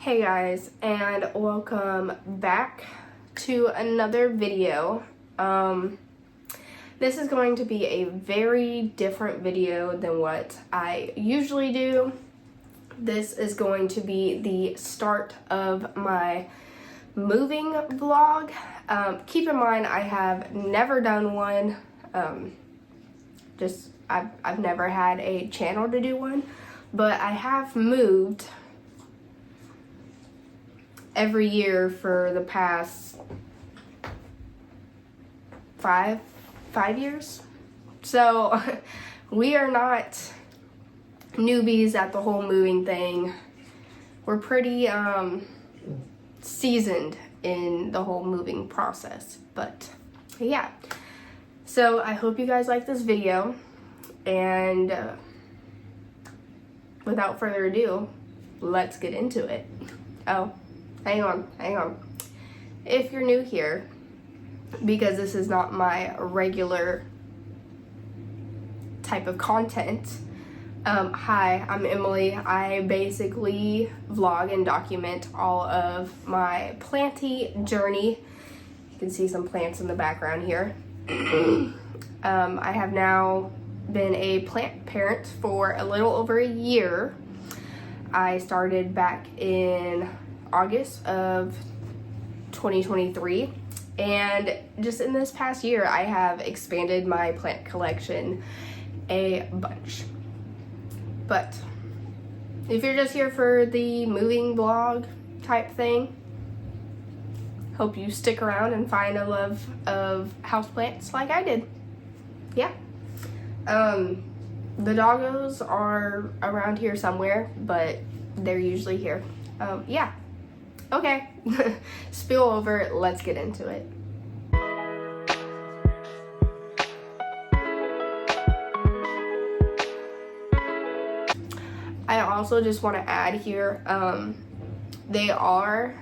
Hey guys, and welcome back to another video. This is going to be a very different video than what I usually do. This is going to be the start of my moving vlog. Keep in mind I have never done one. I've never had a channel to do one, but I have moved every year for the past five years. So we are not newbies at the whole moving thing. We're pretty seasoned in the whole moving process. But yeah, so I hope you guys like this video, and without further ado, let's get into it. Oh, hang on. If you're new here, because this is not my regular type of content, hi, I'm Emily. I basically vlog and document all of my planty journey. You can see some plants in the background here. I have now been a plant parent for a little over a year. I started back in August of 2023, and just in this past year I have expanded my plant collection a bunch. But if you're just here for the moving vlog type thing, hope you stick around and find a love of houseplants like I did. Yeah. The doggos are around here somewhere, but they're usually here. Yeah. Okay, spill over, let's get into it. I also just want to add here, they are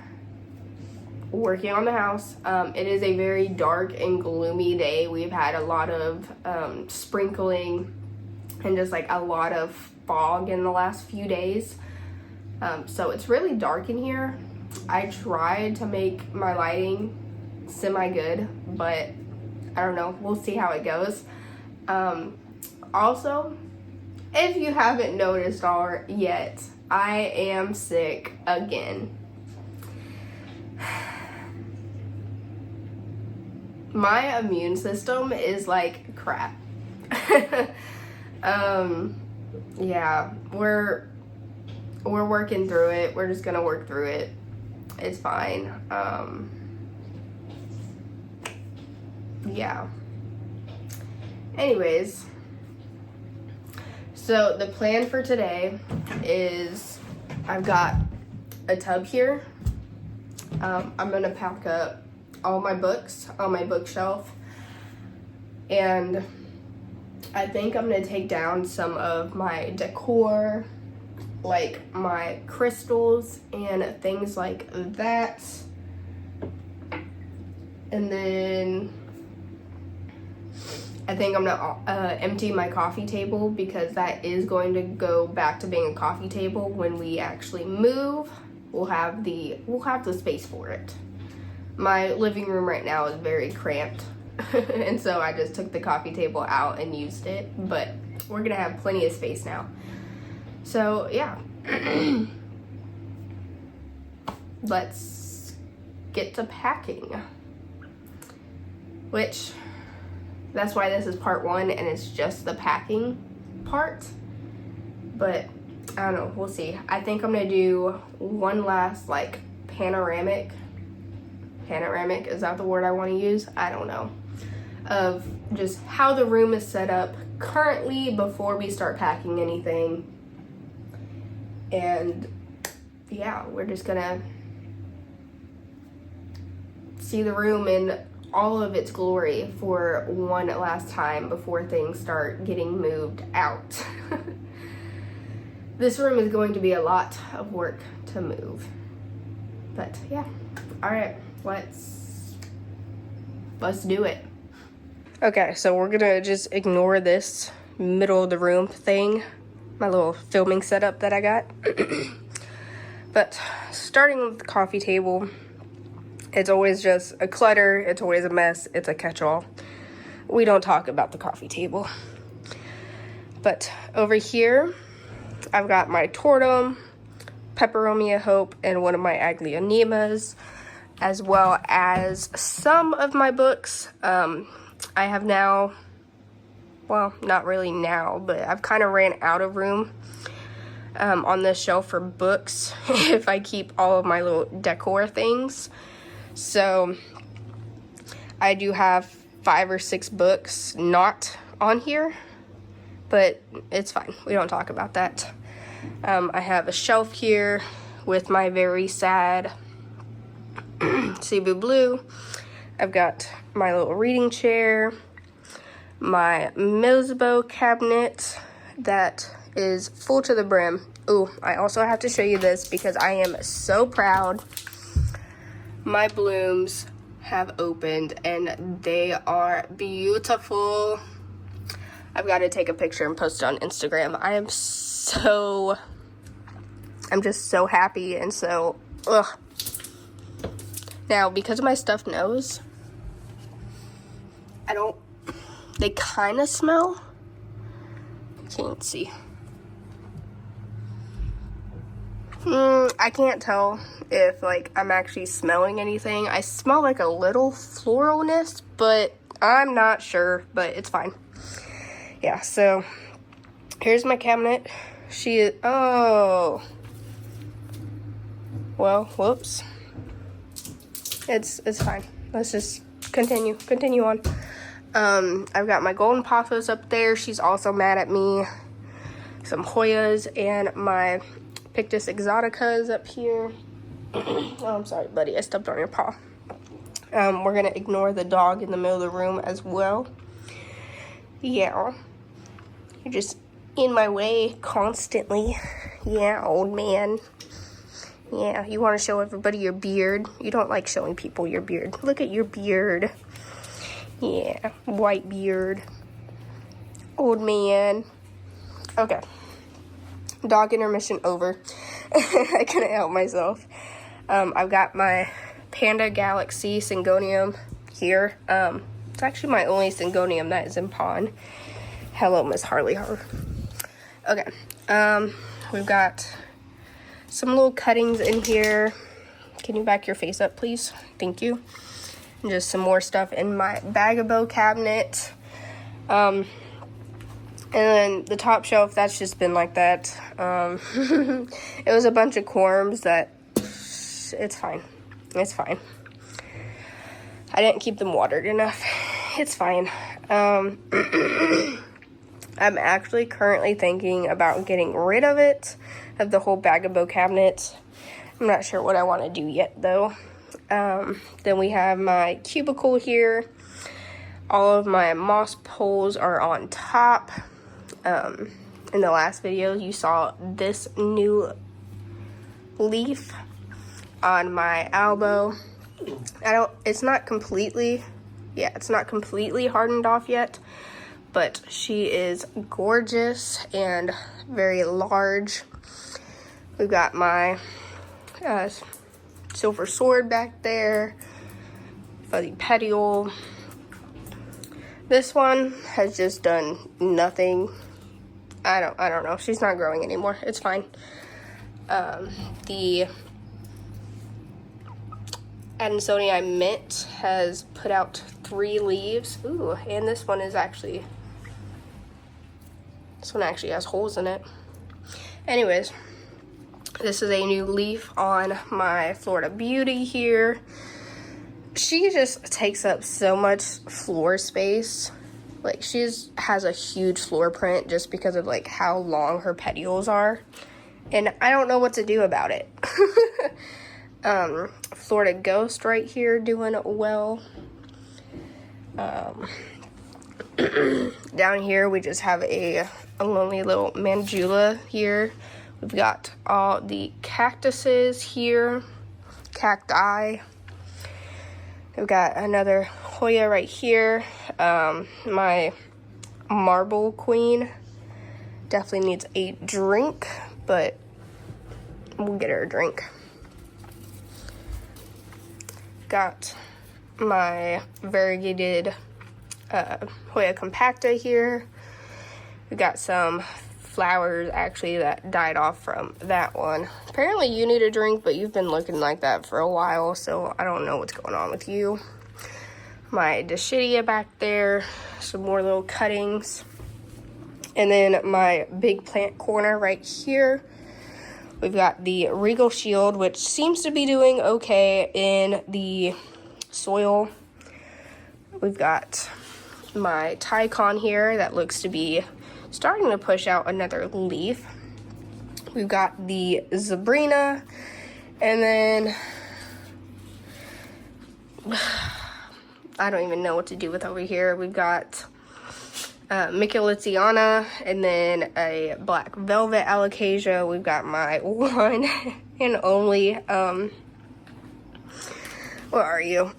working on the house. It is a very dark and gloomy day. We've had a lot of sprinkling and just like a lot of fog in the last few days. So it's really dark in here. I tried to make my lighting semi-good, but I don't know. We'll see how it goes. Also, if you haven't noticed yet, I am sick again. My immune system is like crap. Yeah, we're working through it. We're just gonna work through it. It's fine. Yeah. Anyways, so the plan for today is I've got a tub here. I'm gonna pack up all my books on my bookshelf, and I think I'm gonna take down some of my decor, like my crystals and things like that. And then I think I'm gonna empty my coffee table, because that is going to go back to being a coffee table when we actually move. We'll have the space for it. My living room right now is very cramped. And so I just took the coffee table out and used it, but we're gonna have plenty of space now. So yeah, let's get to packing, which that's why this is part one and it's just the packing part. But I don't know, we'll see. I think I'm gonna do one last like panoramic, is that the word I want to use? I don't know, of just how the room is set up currently before we start packing anything. And yeah, we're just gonna see the room in all of its glory for one last time before things start getting moved out. This room is going to be a lot of work to move, but yeah. All right, let's do it. Okay, so we're gonna just ignore this middle of the room thing, my little filming setup that I got. But starting with the coffee table, it's always just a clutter, it's always a mess, it's a catch-all. We don't talk about the coffee table. But over here, I've got my Tortum, Peperomia Hope, and one of my Aglaonemas, as well as some of my books. I have now, well, not really now, but I've kind of ran out of room on this shelf for books if I keep all of my little decor things. So I do have 5 or 6 books not on here, but it's fine. We don't talk about that. I have a shelf here with my very sad Cebu Blue. I've got my little reading chair, my Milsbo cabinet that is full to the brim. Ooh, I also have to show you this because I am so proud. My blooms have opened and they are beautiful. I've got to take a picture and post it on Instagram. I'm just so happy and so, ugh. Now, because of my stuffed nose, they kind of smell. Can't see. I can't tell if, like, I'm actually smelling anything. I smell like a little floralness, but I'm not sure, but it's fine. Yeah, so here's my cabinet. Oh. Well, whoops. It's fine. Let's just continue on. I've got my golden pothos up there. She's also mad at me. Some Hoyas and my Pictus exoticas up here. Oh, I'm sorry, buddy. I stepped on your paw. We're gonna ignore the dog in the middle of the room as well. Yeah. You're just in my way constantly. Yeah, old man. Yeah, you want to show everybody your beard. You don't like showing people your beard. Look at your beard. Yeah, white beard. Old man. Okay. Dog intermission over. I couldn't help myself. I've got my Panda Galaxy Syngonium here. It's actually my only Syngonium that is in pond. Hello, Miss Harley. Okay. We've got some little cuttings in here. Can you back your face up, please? Thank you. And just some more stuff in my Bag-O-Bow cabinet. And then the top shelf, that's just been like that. It was a bunch of corms that, it's fine. It's fine. I didn't keep them watered enough. It's fine. I'm actually currently thinking about getting rid of it, of the whole Bag-O-Bow cabinet. I'm not sure what I want to do yet, though. Then we have my cubicle here. All of my moss poles are on top. In the last video, you saw this new leaf on my elbow. It's not completely hardened off yet, but she is gorgeous and very large. We've got my silver sword back there, fuzzy petiole. This one has just done nothing. I don't know. She's not growing anymore. It's fine. The Adansonii Mint has put out 3 leaves. Ooh, and this one actually has holes in it. Anyways, this is a new leaf on my Florida Beauty here. She just takes up so much floor space. Like, she has a huge floor print just because of, like, how long her petioles are. And I don't know what to do about it. Florida Ghost right here doing well. Down here, we just have a lonely little Mandula here. We've got all the cactuses here. Cacti. We've got another Hoya right here. My Marble Queen definitely needs a drink, but we'll get her a drink. Got my variegated Hoya compacta here. We got some flowers actually that died off from that one. Apparently you need a drink, but you've been looking like that for a while, so I don't know what's going on with you. My Dischidia back there, some more little cuttings. And then my big plant corner right here. We've got the Regal Shield, which seems to be doing okay in the soil. We've got my Tycon here that looks to be starting to push out another leaf. We've got the Zabrina, and then I don't even know what to do with over here. We've got Miculitiana, and then a black velvet alocasia. We've got my one and only, where are you?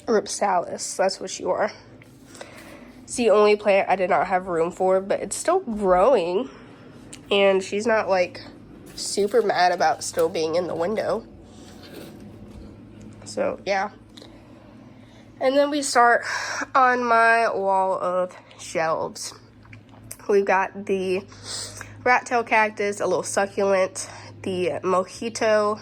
Ripsalis, that's what you are. It's the only plant I did not have room for, but it's still growing, and she's not like super mad about still being in the window. So yeah. And then we start on my wall of shelves. We've got the rat tail cactus, a little succulent, the mojito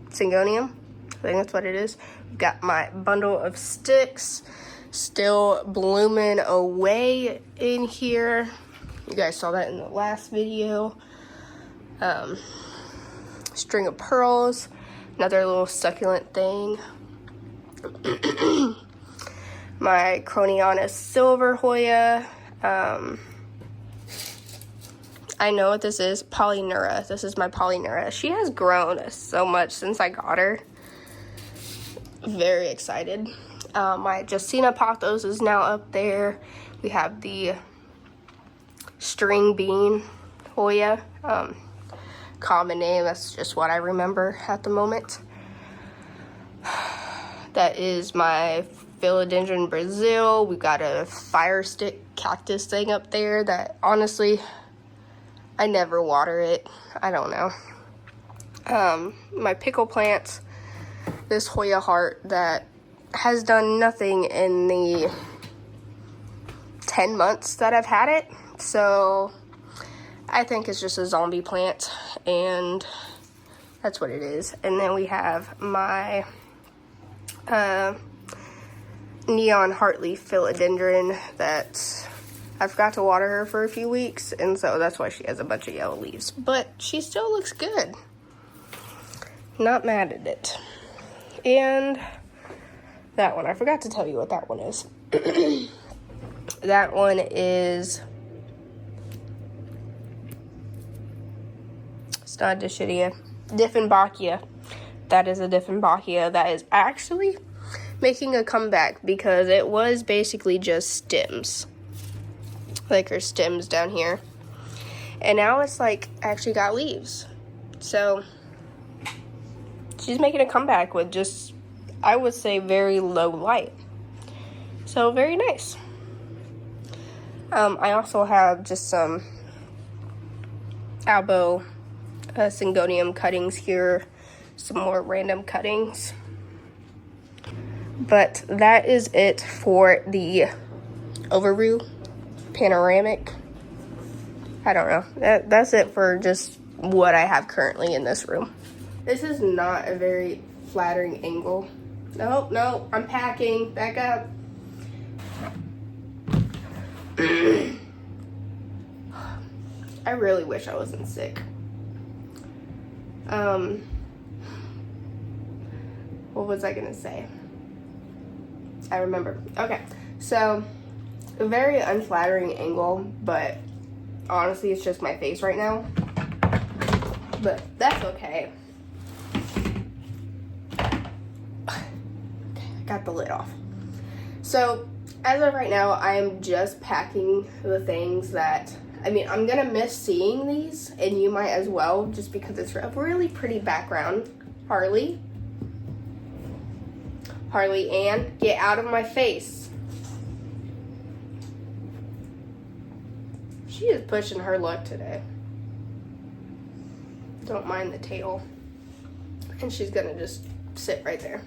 syngonium, I think that's what it is. We've got my bundle of sticks still blooming away in here. You guys saw that in the last video. String of pearls, another little succulent thing. My Croniana silver Hoya. I know what this is, Polynura. This is my Polynura. She has grown so much since I got her. Very excited. My Justina Pothos is now up there. We have the string bean Hoya. Common name, that's just what I remember at the moment. That is my Philodendron Brazil. We've got a fire stick cactus thing up there that honestly, I never water it. I don't know. My pickle plants, this Hoya heart that has done nothing in the 10 months that I've had it. So I think it's just a zombie plant, and that's what it is. And then we have my neon heartleaf philodendron that I forgot to water her for a few weeks, and so that's why she has a bunch of yellow leaves. But she still looks good. Not mad at it. And that one, I forgot to tell you what that one is. That one is, it's not Dischidia, Dieffenbachia. That is a Dieffenbachia that is actually making a comeback because it was basically just stems. Like her stems down here. And now it's like actually got leaves. So she's making a comeback with just, I would say, very low light. So very nice. I also have just some Albo Syngonium cuttings here. Some more random cuttings. But that is it for the overview panoramic. I don't know. That's it for just what I have currently in this room. This is not a very flattering angle. No, I'm packing. Back up. I really wish I wasn't sick. What was I gonna say? I remember. Okay, so a very unflattering angle, but honestly, it's just my face right now. But that's okay. Got the lid off. So as of right now, I am just packing the things that, I mean, I'm gonna miss seeing these, and you might as well, just because it's a really pretty background. Harley Ann, get out of my face. She is pushing her luck today. Don't mind the tail. And she's gonna just sit right there.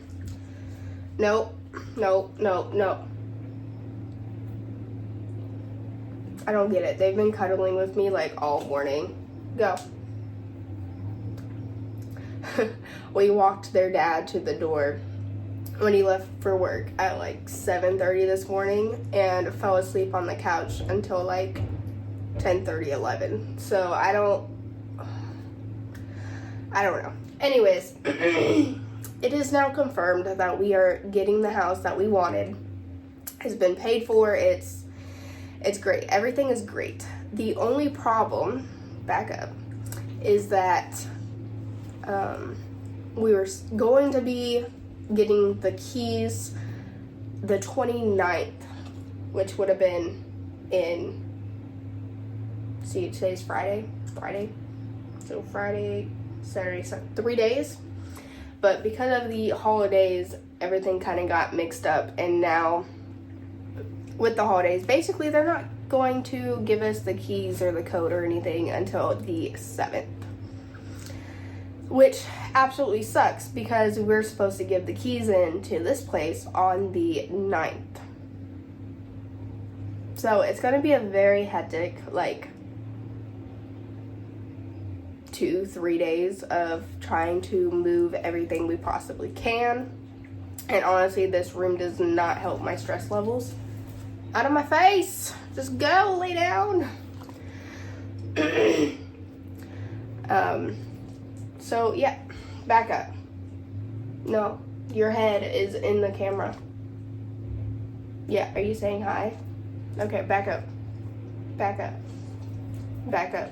Nope, nope, nope, nope. I don't get it. They've been cuddling with me like all morning. Go. We walked their dad to the door when he left for work at like 7:30 this morning and fell asleep on the couch until like 10:30, 11. So I don't know. Anyways, it is now confirmed that we are getting the house that we wanted. It's been paid for. It's great. Everything is great. The only problem, back up, is that we were going to be getting the keys the 29th, which would have been in, see, today's Friday, so Friday, Saturday, Sunday, 3 days. But because of the holidays, everything kind of got mixed up, and now with the holidays, basically they're not going to give us the keys or the code or anything until the 7th, which absolutely sucks because we're supposed to give the keys in to this place on the 9th. So it's going to be a very hectic, like, 2-3 days of trying to move everything we possibly can. And honestly, this room does not help my stress levels. Out of my face! Just go, lay down! So yeah, back up. No, your head is in the camera. Yeah, are you saying hi? Okay, back up. Back up. Back up.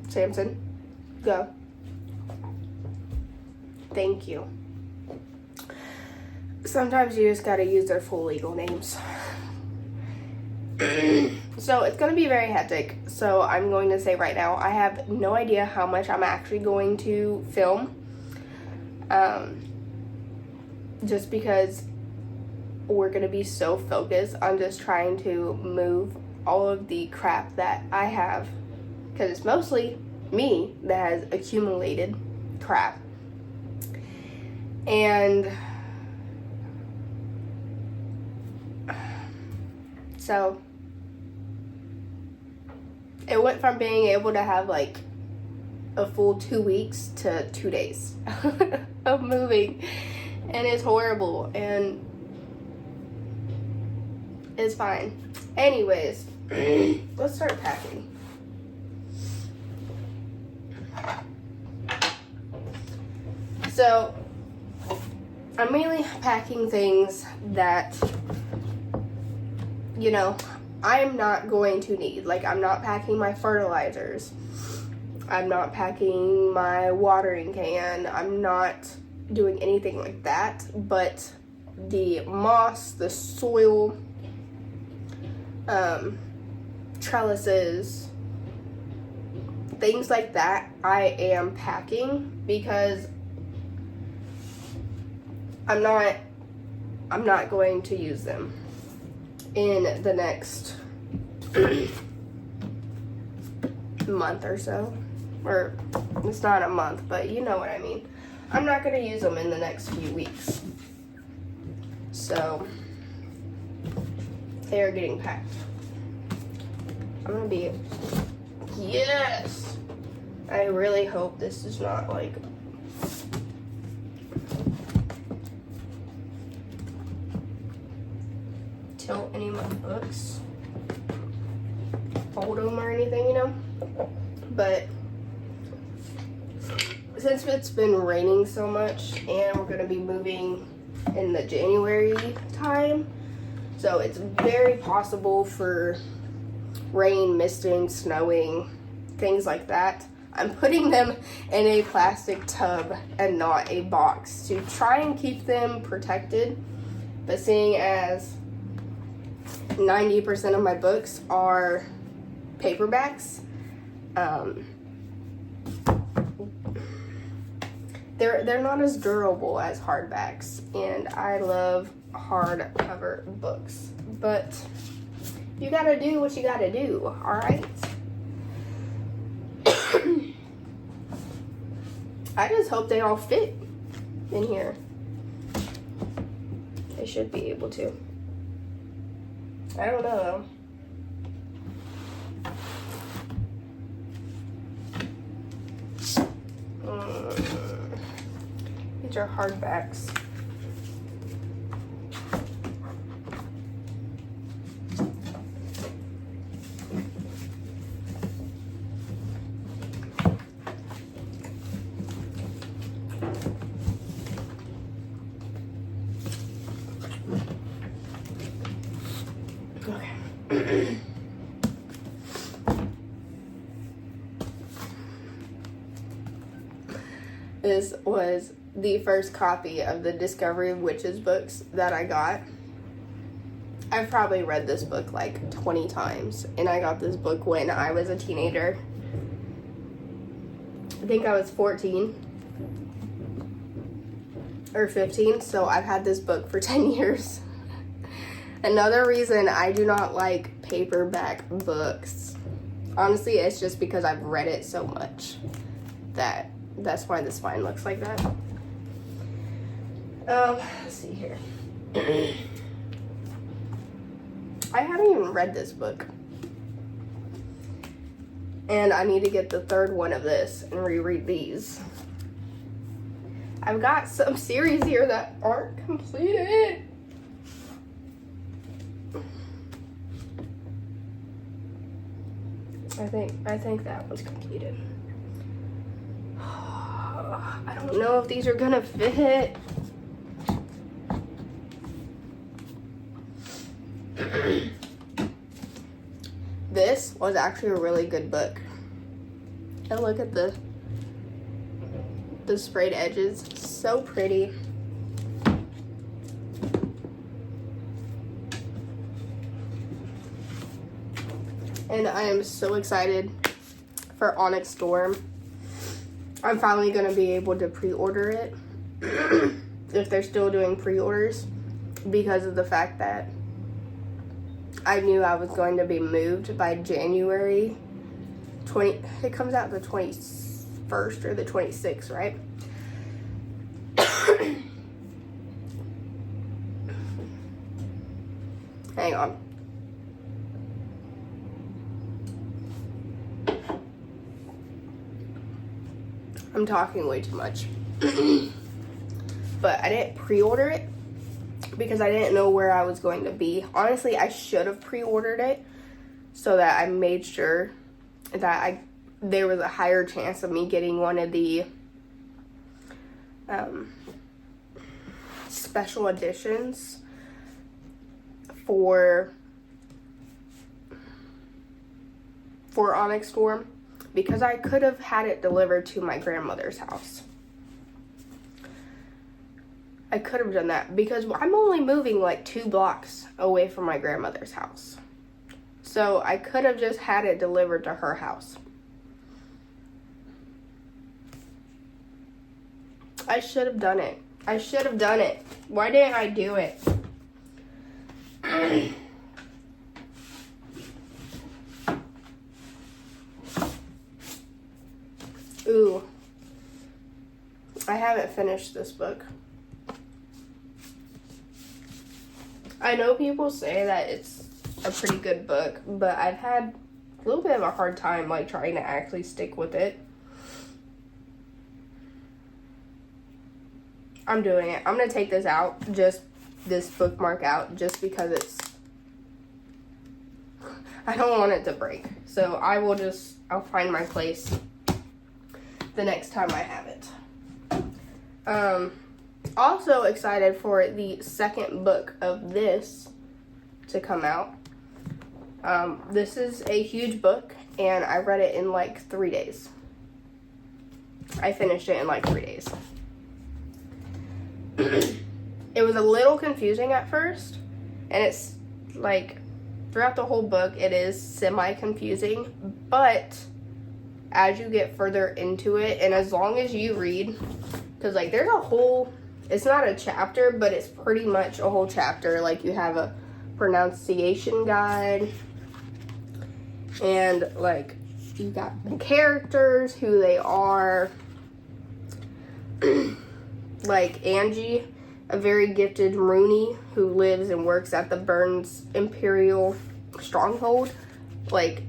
Samson, go. Thank you. Sometimes you just gotta use their full legal names. So it's gonna be very hectic. So I'm going to say right now, I have no idea how much I'm actually going to film. Just because we're gonna be so focused on just trying to move all of the crap that I have, because it's mostly me that has accumulated crap. And so it went from being able to have like a full 2 weeks to 2 days of moving, and it's horrible, and it's fine. Anyways, let's start packing. So I'm mainly packing things that, you know, I'm not going to need. Like, I'm not packing my fertilizers. I'm not packing my watering can. I'm not doing anything like that. But the moss, the soil, trellises, things like that, I am packing because I'm not going to use them in the next month or so. Or it's not a month, but you know what I mean. I'm not going to use them in the next few weeks. So they are getting packed. I'm going to be, yes! I really hope this is not like tilt any of my books, fold them or anything, you know. But since it's been raining so much and we're going to be moving in the January time, so it's very possible for rain, misting, snowing, things like that. I'm putting them in a plastic tub and not a box to try and keep them protected. But seeing as 90% of my books are paperbacks, they're not as durable as hardbacks, and I love hardcover books. But You gotta do what you gotta do, alright? I just hope they all fit in here. They should be able to. I don't know though. These are hardbacks. Okay. This was the first copy of the Discovery of Witches books that I got. I've probably read this book like 20 times, and I got this book when I was a teenager. I think I was 14 or 15, so I've had this book for 10 years. Another reason I do not like paperback books, honestly, it's just because I've read it so much that's why the spine looks like that. Let's see here. I haven't even read this book. And I need to get the third one of this and reread these. I've got some series here that aren't completed. I think that one's completed. I don't know if these are gonna fit. This was actually a really good book. And look at the sprayed edges. So pretty. And I am so excited for Onyx Storm. I'm finally going to be able to pre-order it if they're still doing pre-orders, because of the fact that I knew I was going to be moved by January 20. It comes out the 21st or the 26th, right? Hang on. I'm talking way too much. But I didn't pre-order it because I didn't know where I was going to be. Honestly, I should have pre-ordered it so that I made sure that there was a higher chance of me getting one of the special editions for Onyx Storm, because I could have had it delivered to my grandmother's house. I could have done that because I'm only moving like 2 blocks away from my grandmother's house. So I could have just had it delivered to her house. I should have done it. I should have done it. Why didn't I do it? Ooh. I haven't finished this book. I know people say that it's a pretty good book, but I've had a little bit of a hard time like trying to actually stick with it. I'm doing it. I'm gonna take this out, just this bookmark out, just because I don't want it to break. So I'll find my place the next time I have it. Also excited for the second book of this to come out. This is a huge book, and I read it in like 3 days. I finished it in like 3 days. It was a little confusing at first, and it's like throughout the whole book it is semi-confusing, but as you get further into it, and as long as you read, because like there's a whole, it's not a chapter, but it's pretty much a whole chapter. Like you have a pronunciation guide, And like you got the characters, who they are. Like Angie, a very gifted Rooney who lives and works at the Burns Imperial Stronghold. Like,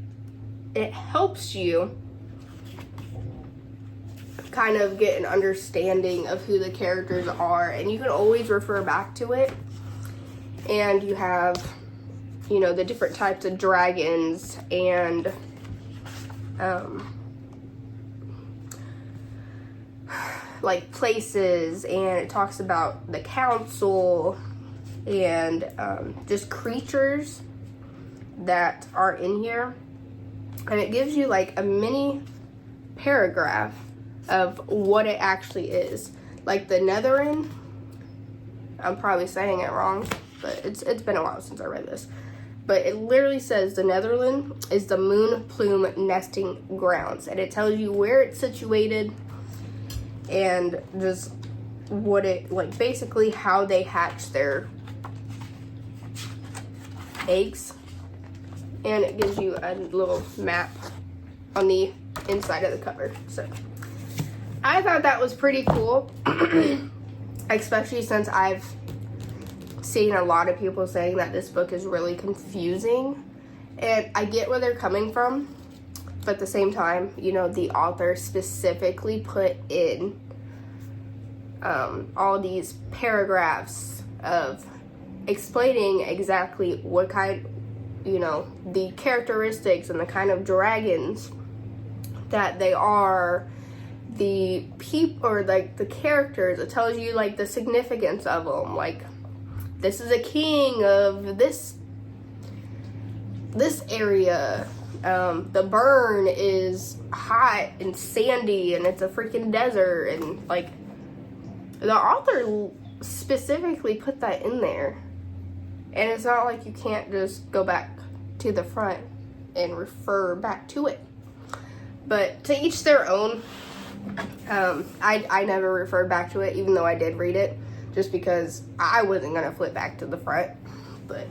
it helps you kind of get an understanding of who the characters are, and you can always refer back to it. And you have, you know, the different types of dragons and like places, and it talks about the council and just creatures that are in here, and it gives you like a mini paragraph of what it actually is. Like the Netherin, I'm probably saying it wrong, but it's been a while since I read this, but it literally says the Netherland is the moon plume nesting grounds, and it tells you where it's situated and just what it, like basically how they hatch their eggs. And it gives you a little map on the inside of the cover. So I thought that was pretty cool, especially since I've seen a lot of people saying that this book is really confusing, and I get where they're coming from. But at the same time, you know, the author specifically put in all these paragraphs of explaining exactly what kind, you know, the characteristics and the kind of dragons that they are, the people, or like the characters. It tells you like the significance of them. Like, this is a king of this area. The burn is hot and sandy and it's a freaking desert, and like the author specifically put that in there. And it's not like you can't just go back to the front and refer back to it. But to each their own. I never referred back to it, even though I did read it, just because I wasn't gonna flip back to the front. But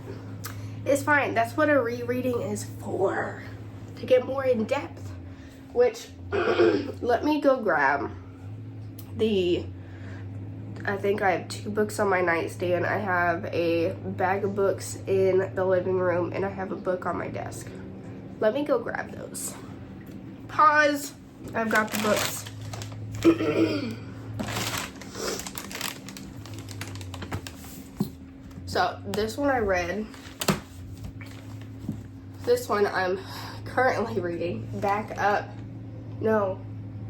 it's fine. That's what a rereading is for, to get more in depth. Which, let me go grab I think I have 2 books on my nightstand. I have a bag of books in the living room, and I have a book on my desk. Let me go grab those. Pause. I've got the books. So this one I read. This one I'm currently reading. Back up. No,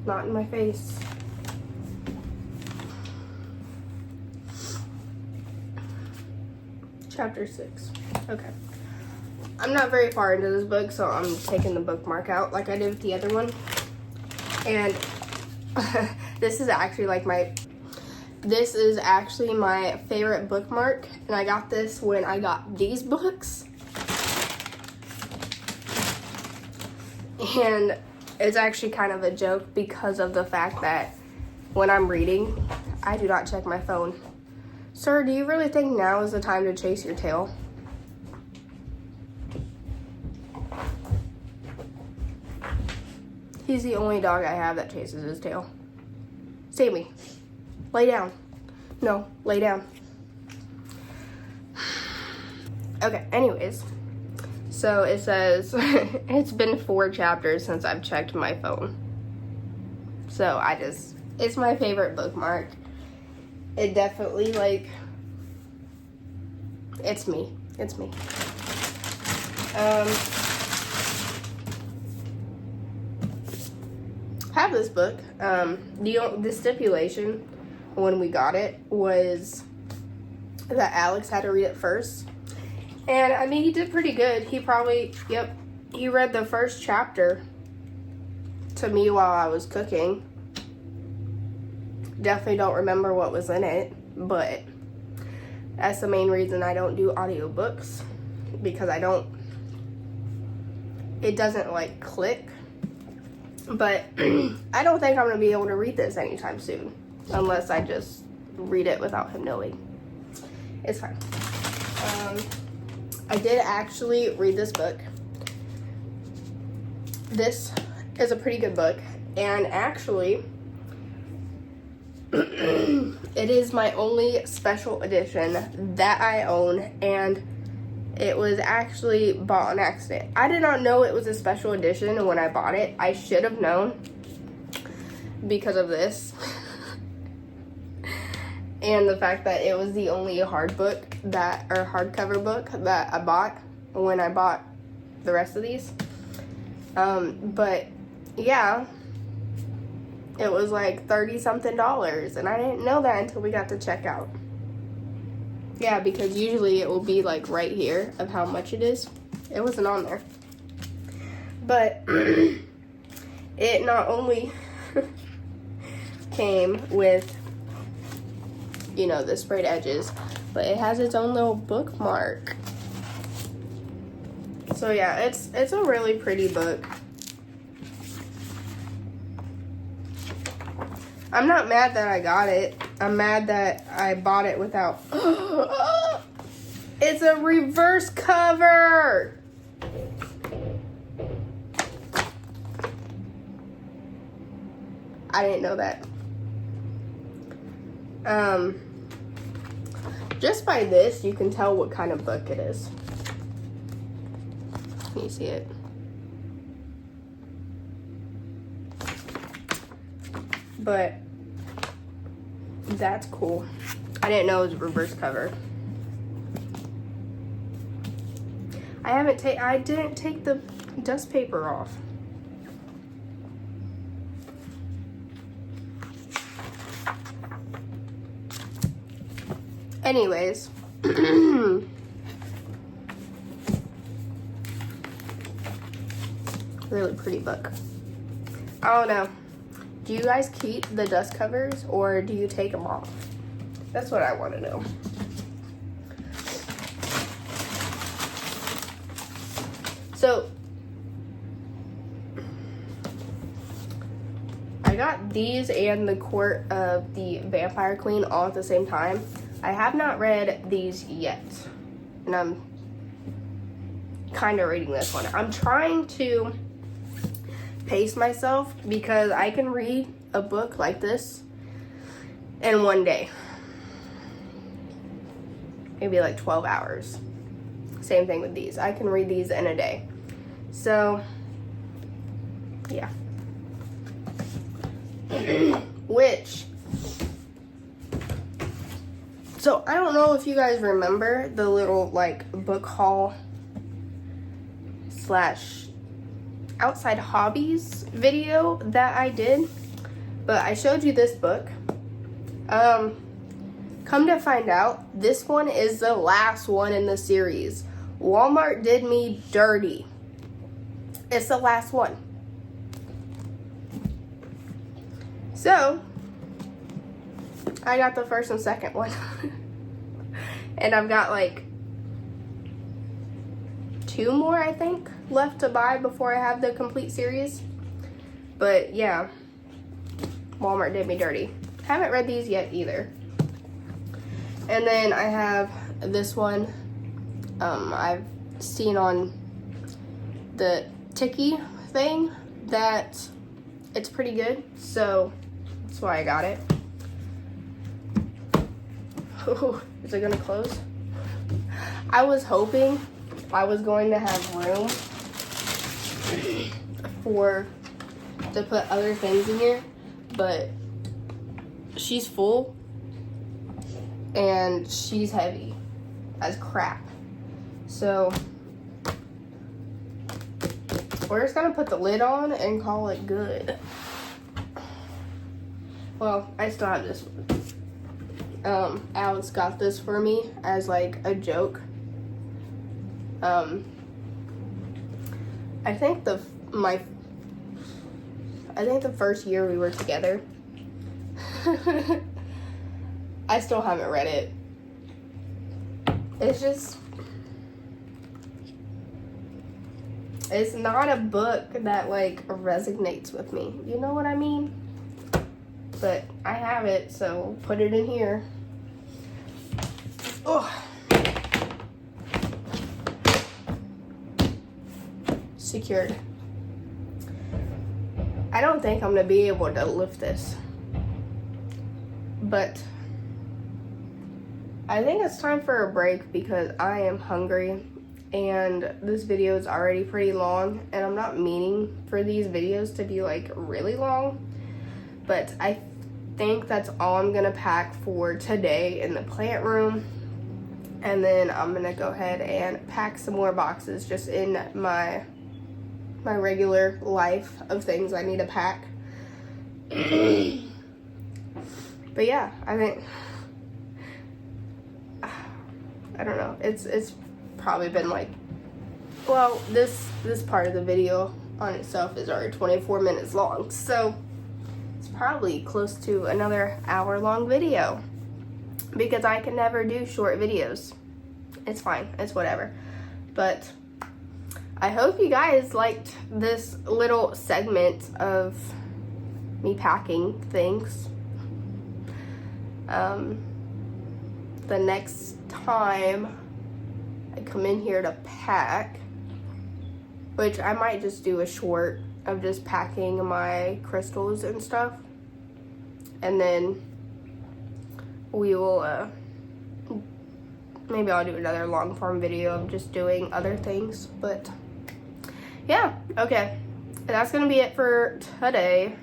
not in my face. Chapter 6. Okay. I'm not very far into this book, so I'm taking the bookmark out like I did with the other one. And this is actually like my favorite bookmark, and I got this when I got these books. And it's actually kind of a joke because of the fact that when I'm reading, I do not check my phone. Sir, do you really think now is the time to chase your tail? He's the only dog I have that chases his tail. Sammy, lay down. No, lay down. Okay, anyways. So it says, it's been 4 chapters since I've checked my phone. So it's my favorite bookmark. It definitely, like, it's me. It's me. Have this book. The stipulation when we got it was that Alex had to read it first. And, I mean, he did pretty good. He probably, he read the first chapter to me while I was cooking. Definitely don't remember what was in it, but that's the main reason I don't do audiobooks, because it doesn't like click. But I don't think I'm going to be able to read this anytime soon, unless I just read it without him knowing. It's fine. I did actually read this book this is a pretty good book, and actually it is my only special edition that I own, and it was actually bought on accident. I did not know it was a special edition when I bought it. I should have known because of this. And the fact that it was the only hardcover book that I bought when I bought the rest of these. But yeah, it was like $30-something, and I didn't know that until we got to checkout. Yeah, because usually it will be like right here of how much it is. It wasn't on there. But it not only came with, you know, the sprayed edges, but it has its own little bookmark. So yeah, it's a really pretty book. I'm not mad that I got it. I'm mad that I bought it without... It's a reverse cover! I didn't know that. Just by this, you can tell what kind of book it is. Can you see it? But that's cool. I didn't know it was a reverse cover. I didn't take the dust paper off. Anyways, really pretty book. I don't know. Do you guys keep the dust covers or do you take them off? That's what I want to know. So, I got these and the quart of the Vampire Queen all at the same time. I have not read these yet, and I'm kind of reading this one. I'm trying to pace myself because I can read a book like this in one day. Maybe like 12 hours. Same thing with these. I can read these in a day. So, yeah. So I don't know if you guys remember the little like book haul / outside hobbies video that I did, but I showed you this book. Come to find out, this one is the last one in the series. Walmart did me dirty. It's the last one. So, I got the first and second one. And I've got like 2 more, I think, left to buy before I have the complete series. But yeah, Walmart did me dirty. Haven't read these yet either. And then I have this one. I've seen on the Tiki thing that it's pretty good, so that's why I got it. Oh, is it gonna close? I was hoping I was going to have room to put other things in here, but she's full and she's heavy as crap. So we're just gonna put the lid on and call it good. Well, I still have this one. Alex got this for me as like a joke. I think the first year we were together. I still haven't read it. It's not a book that like resonates with me. You know what I mean? But I have it, so put it in here. Oh. Secured. I don't think I'm gonna be able to lift this, but I think it's time for a break because I am hungry and this video is already pretty long, and I'm not meaning for these videos to be like really long, but I think that's all I'm gonna pack for today in the plant room. And then I'm gonna go ahead and pack some more boxes just in my regular life of things I need to pack. But yeah, I think, I don't know, it's probably been like, well, this part of the video on itself is already 24 minutes long, so it's probably close to another hour-long video because I can never do short videos. It's fine, it's whatever. But I hope you guys liked this little segment of me packing things. The next time I come in here to pack, which I might just do a short of just packing my crystals and stuff, and then we will maybe I'll do another long form video of just doing other things. But yeah, okay, that's gonna be it for today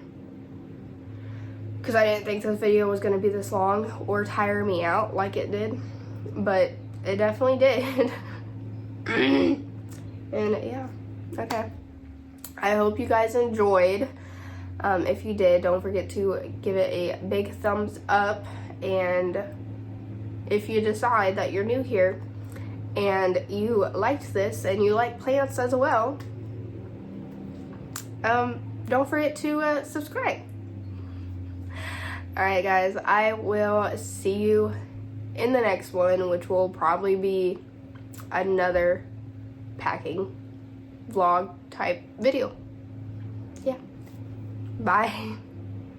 because I didn't think this video was gonna be this long or tire me out like it did, but it definitely did. And yeah, okay, I hope you guys enjoyed. If you did, don't forget to give it a big thumbs up, and if you decide that you're new here and you liked this and you like plants as well, don't forget to subscribe. Alright guys, I will see you in the next one, which will probably be another packing vlog type video. Yeah, bye.